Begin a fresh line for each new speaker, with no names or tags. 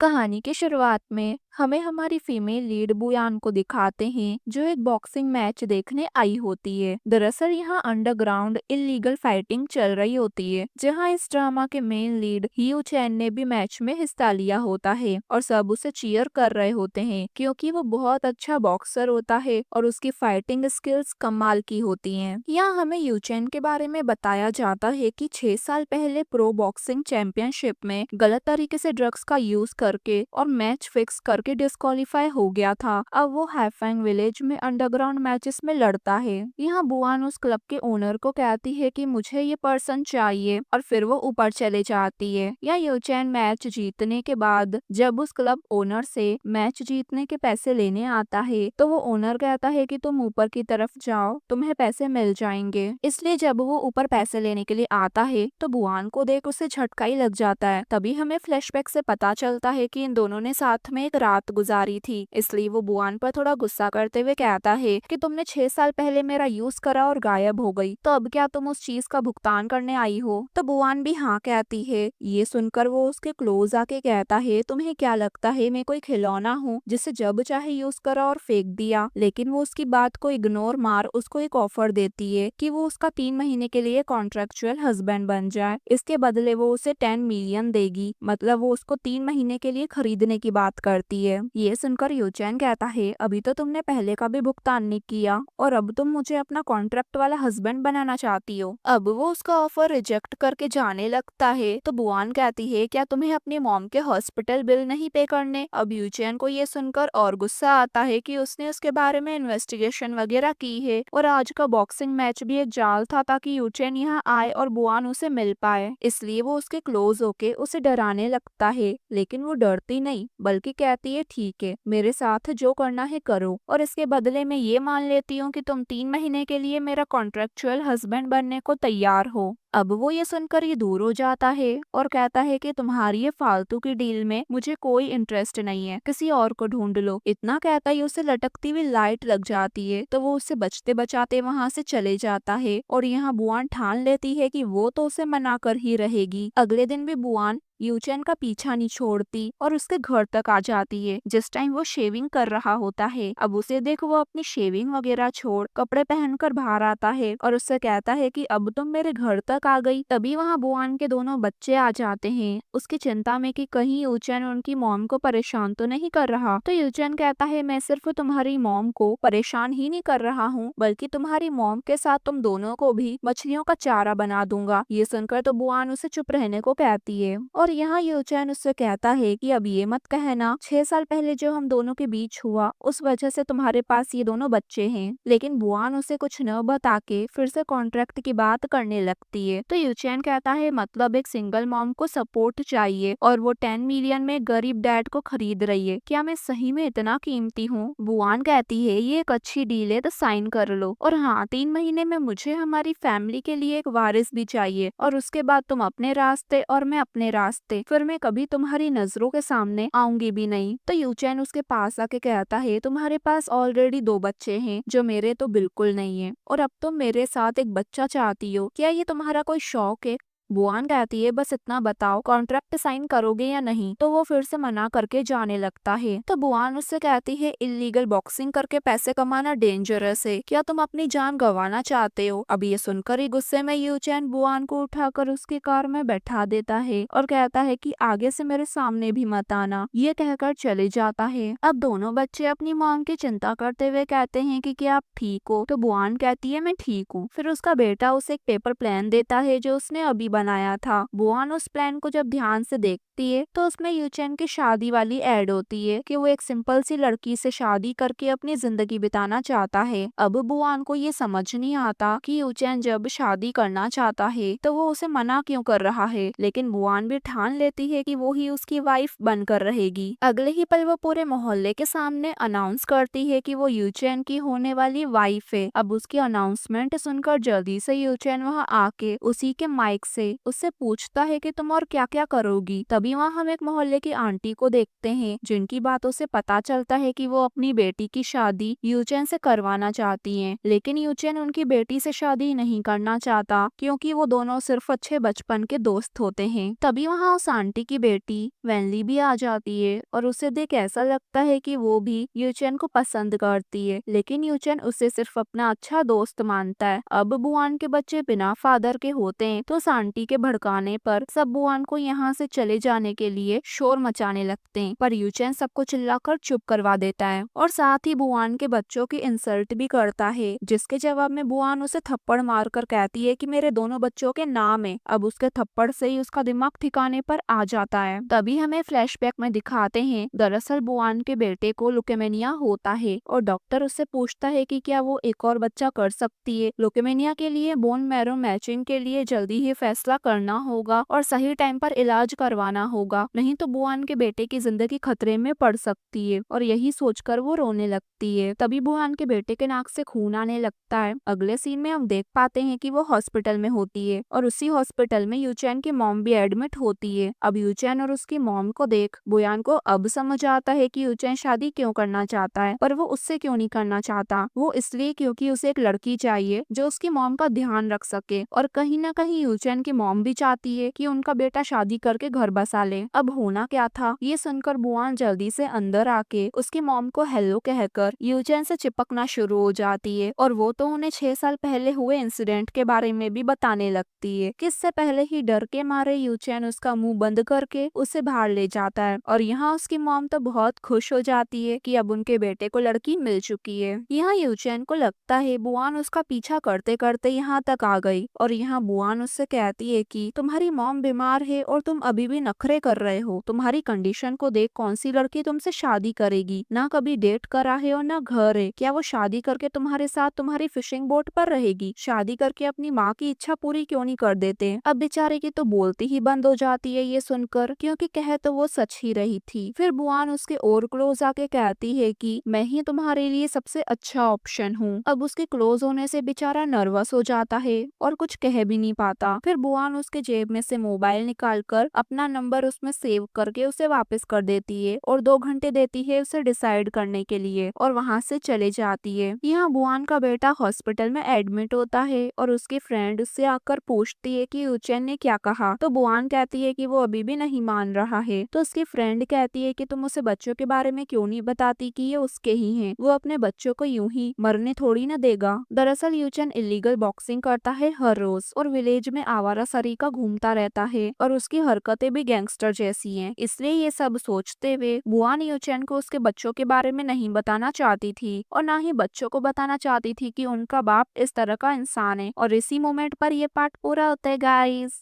कहानी की शुरुआत में हमें हमारी फीमेल लीड बुयान को दिखाते हैं जो एक बॉक्सिंग मैच देखने आई होती है। दरअसल यहाँ अंडरग्राउंड इलीगल फाइटिंग चल रही होती है, जहाँ इस ड्रामा के मेन लीड हियू चैन ने भी मैच में हिस्सा लिया होता है और सब उसे चीयर कर रहे होते हैं क्योंकि वो बहुत अच्छा बॉक्सर होता है और उसकी फाइटिंग स्किल्स कमाल की होती हैं। यहाँ हमें यू चैन के बारे में बताया जाता है कि 6 साल पहले प्रो बॉक्सिंग चैंपियनशिप में गलत तरीके से ड्रग्स का यूज करके और मैच फिक्स करके डिस्क्वालीफाई हो गया था। अब वो हैफेंग विलेज में अंडरग्राउंड मैचेस में लड़ता है। यहाँ बुआन उस क्लब के ओनर को कहती है कि मुझे ये पर्सन चाहिए और फिर वो ऊपर चले जाती है। या यूचैन मैच जीतने के बाद जब उस क्लब ओनर से मैच जीतने के पैसे लेने आता है तो वो ओनर कहता है कि तुम ऊपर की तरफ जाओ, तुम्हें पैसे मिल जाएंगे। इसलिए जब वो ऊपर पैसे लेने के लिए आता है तो बुआन को देख उसे झटका ही लग जाता है। तभी हमें फ्लैशबैक से पता चलता है कि इन दोनों ने साथ में एक रात गुजारी थी। इसलिए वो बुआन पर थोड़ा गुस्सा करते हुए कहता है कि तुमने 6 साल पहले मेरा यूज करा और गायब हो गई, तो अब क्या तुम उस चीज का भुगतान करने आई हो? तो बुआन भी हाँ कहती है। ये सुनकर वो उसके क्लोज आके कहता है तुम्हें क्या लगता है मैं कोई खिलौना हूँ जिसे जब चाहे यूज करा और फेंक दिया? लेकिन वो उसकी बात को इग्नोर मार उसको एक ऑफर देती है कि वो उसका 3 महीने के लिए कॉन्ट्रेक्चुअल हस्बैंड बन जाए। इसके बदले वो उसे 10 मिलियन देगी, मतलब वो उसको 3 महीने के लिए खरीदने की बात करती है। ये सुनकर यूचैन कहता है अभी तो तुमने पहले का भी भुगतान नहीं किया और अब तुम मुझे अपना कॉन्ट्रैक्ट वाला हस्बैंड बनाना चाहती हो। अब वो उसका ऑफर रिजेक्ट करके जाने लगता है तो बुआन कहती है क्या तुम्हें अपनी मॉम के हॉस्पिटल बिल नहीं पे करने? अब यूचैन को ये सुनकर और गुस्सा आता है कि उसने उसके बारे में इन्वेस्टिगेशन वगैरह की है और आज का बॉक्सिंग मैच भी एक जाल था ताकि यूचैन यहाँ आए और बुआन उसे मिल पाए। इसलिए वो उसके क्लोज होके उसे डराने लगता है, लेकिन वो डरती नहीं बल्कि कहती है ठीक है मेरे साथ जो करना है करो और इसके बदले में ये मान लेती हूँ कि तुम 3 महीने के लिए मेरा कॉन्ट्रेक्चुअल हस्बैंड बनने को तैयार हो। अब वो ये सुनकर ये दूर हो जाता है और कहता है कि तुम्हारी ये फालतू की डील में मुझे कोई इंटरेस्ट नहीं है, किसी और को ढूंढ लो। इतना कहता ही उसे लटकती हुई लाइट लग जाती है तो वो उसे बचते बचाते वहां से चले जाता है और यहाँ बुआन ठान लेती है कि वो तो उसे मना कर ही रहेगी। अगले दिन भी बुआन यूचैन का पीछा नहीं छोड़ती और उसके घर तक आ जाती है जिस टाइम वो शेविंग कर रहा होता है। अब उसे देख वो अपनी शेविंग वगैरह छोड़ कपड़े पहनकर बाहर आता है और उससे कहता है कि अब तुम मेरे घर तक आ गई। तभी वहाँ बुआन के दोनों बच्चे आ जाते हैं उसकी चिंता में कि कहीं यूचैन उनकी मॉम को परेशान तो नहीं कर रहा। तो यूचैन कहता है मैं सिर्फ तुम्हारी मॉम को परेशान ही नहीं कर रहा हूँ बल्कि तुम्हारी मॉम के साथ तुम दोनों को भी मछलियों का चारा बना दूंगा। ये सुनकर तो बुआन उसे चुप रहने को कहती है और यहाँ यूचैन उससे कहता है कि अब ये मत कहना 6 साल पहले जो हम दोनों के बीच हुआ उस वजह से तुम्हारे पास ये दोनों बच्चे हैं। लेकिन बुआन उसे कुछ न बता के फिर से कॉन्ट्रैक्ट की बात करने लगती है। तो यूचैन कहता है मतलब एक सिंगल मॉम को सपोर्ट चाहिए और वो 10 मिलियन में गरीब डैड को खरीद रही है, क्या मैं सही में इतना कीमती हूँ? बुआन कहती है ये एक अच्छी डील है तो साइन कर लो और हाँ 3 महीने में मुझे हमारी फैमिली के लिए एक वारिस भी चाहिए और उसके बाद तुम अपने रास्ते और मैं अपने रास्ते, फिर मैं कभी तुम्हारी नजरों के सामने आऊंगी भी नहीं। तो यूचैन उसके पास आके कहता है तुम्हारे पास ऑलरेडी 2 बच्चे हैं जो मेरे तो बिल्कुल नहीं है और अब तुम मेरे साथ एक बच्चा चाहती हो, क्या ये तुम्हारा कोई शौक है? बुआन कहती है बस इतना बताओ कॉन्ट्रैक्ट साइन करोगे या नहीं? तो वो फिर से मना करके जाने लगता है। तो बुआन उससे कहती है इलीगल बॉक्सिंग करके पैसे कमाना डेंजरस है, क्या तुम अपनी जान गंवाना चाहते हो? अब ये सुनकर ही गुस्से में यूचैन बुआन को उठाकर उसकी कार में बैठा देता है और कहता है कि आगे से मेरे सामने भी मत आना। ये कहकर चले जाता है। अब दोनों बच्चे अपनी मॉम की चिंता करते हुए कहते हैं कि क्या आप ठीक हो? तो बुआन कहती है मैं ठीक हूँ। फिर उसका बेटा उसे एक पेपर प्लान देता है जो उसने अभी बनाया था। बुआन उस प्लान को जब ध्यान से देखती है तो उसमें यूचैन की शादी वाली एड होती है कि वो एक सिंपल सी लड़की से शादी करके अपनी जिंदगी बिताना चाहता है। अब बुआन को ये समझ नहीं आता कि यूचैन जब शादी करना चाहता है तो वो उसे मना क्यों कर रहा है, लेकिन बुआन भी ठान लेती है कि वो ही उसकी वाइफ बनकर रहेगी। अगले ही पल वो पूरे मोहल्ले के सामने अनाउंस करती है कि वो यूचैन की होने वाली वाइफ है। अब उसकी अनाउंसमेंट सुनकर जल्दी से यूचैन वहाँ आके उसी के माइक से उससे पूछता है कि तुम और क्या क्या करोगी। तभी वहाँ हम एक मोहल्ले की आंटी को देखते हैं, जिनकी बातों से पता चलता है कि वो अपनी बेटी की शादी यूचेन से करवाना चाहती हैं। लेकिन यूचेन उनकी बेटी से शादी नहीं करना चाहता, क्योंकि वो दोनों सिर्फ अच्छे बचपन के दोस्त होते हैं। तभी वहाँ उस आंटी की बेटी वैनली भी आ जाती है और उसे देख ऐसा लगता है कि वो भी यूचेन को पसंद करती है, लेकिन यूचेन उसे सिर्फ अपना अच्छा दोस्त मानता है। अब बुआन के बच्चे बिना फादर के होते हैं, तो उस आंटी के भड़काने पर सब बुआन को यहाँ से चले जाने के लिए शोर मचाने लगते हैं, पर यूचेन सबको चिल्लाकर चुप करवा देता है और साथ ही बुआन के बच्चों की इंसल्ट भी करता है, जिसके जवाब में बुआन उसे थप्पड़ मारकर कहती है कि मेरे दोनों बच्चों के नाम है। अब उसके थप्पड़ से ही उसका दिमाग ठिकाने पर आ जाता है। तभी हमें फ्लैशबैक में दिखाते हैं, दरअसल बुआन के बेटे को लुकेमिया होता है और डॉक्टर उससे पूछता है कि क्या वो एक और बच्चा कर सकती है। लुकेमिया के लिए बोन मैरो मैचिंग के लिए जल्दी ही फैसला करना होगा और सही टाइम पर इलाज करवाना होगा, नहीं तो बुआन के बेटे की जिंदगी खतरे में पड़ सकती है। और यही सोचकर वो रोने लगती है। तभी बुआन के बेटे के नाक से खून आने लगता है। अगले सीन में हम देख पाते हैं कि वो हॉस्पिटल में होती है और उसी हॉस्पिटल में यूचैन की मॉम भी एडमिट होती है। अब यूचैन और उसकी मॉम को देख बुआन को अब समझ आता है कि यूचैन शादी क्यों करना चाहता है, पर वो उससे क्यों नहीं करना चाहता। वो इसलिए क्योंकि उसे एक लड़की चाहिए जो उसकी मॉम का ध्यान रख सके, और कहीं ना कहीं यूचैन की मॉम भी चाहती है कि उनका बेटा शादी करके घर बसा ले। अब होना क्या था, ये सुनकर बुआन जल्दी से अंदर आके उसकी मॉम को हेलो कहकर यूचैन से चिपकना शुरू हो जाती है और वो तो उन्हें 6 साल पहले हुए इंसिडेंट के बारे में भी बताने लगती है। किससे पहले ही डर के मारे यूचैन उसका मुंह बंद करके उसे बाहर ले जाता है और यहाँ उसकी मॉम तो बहुत खुश हो जाती है कि अब उनके बेटे को लड़की मिल चुकी है। यहाँ यूचैन को लगता है बुआन उसका पीछा करते करते यहाँ तक आ गई और यहाँ बुआन उससे कहती है कि तुम्हारी मॉम बीमार है और तुम अभी भी नखरे कर रहे हो। तुम्हारी कंडीशन को देख कौन सी लड़की तुमसे शादी करेगी, ना कभी डेट करा है और ना घर है। क्या वो शादी करके तुम्हारे साथ तुम्हारी फिशिंग बोट पर रहेगी? शादी करके अपनी माँ की इच्छा पूरी क्यों नहीं कर देते? अब बेचारे की तो बोलती ही बंद हो जाती है ये सुनकर, क्योंकि कह तो वो सच ही रही थी। फिर बुआन उसके और क्लोज आके कहती है कि मैं ही तुम्हारे लिए सबसे अच्छा ऑप्शन हूँ। अब उसके क्लोज होने से बेचारा नर्वस हो जाता है और कुछ कह भी नहीं पाता। फिर बुआन उसके जेब में से मोबाइल निकालकर अपना नंबर उसमें सेव करके उसे वापस कर देती है और 2 घंटे देती है उसे डिसाइड करने के लिए और वहाँ से चले जाती है। यहाँ बुआन का बेटा हॉस्पिटल में एडमिट होता है और उसकी फ्रेंड उससे आकर पूछती है कि यूचैन ने क्या कहा, तो बुआन कहती है कि वो अभी भी नहीं मान रहा है। तो उसकी फ्रेंड कहती है कि तुम उसे बच्चों के बारे में क्यों नहीं बताती कि ये उसके ही हैं, वो अपने बच्चों को यूं ही मरने थोड़ी न देगा। दरअसल यूचैन इलीगल बॉक्सिंग करता है हर रोज और विलेज में आवारा सरीका घूमता रहता है और उसकी हरकतें भी गैंगस्टर जैसी हैं। इसलिए ये सब सोचते हुए बुआन यूचैन को उसके बच्चों के बारे में नहीं बताना चाहती थी और ना ही बच्चों को बताना चाहती थी कि उनका बाप इस तरह का इंसान है। और इसी मोमेंट पर ये पार्ट पूरा होता है गाइस।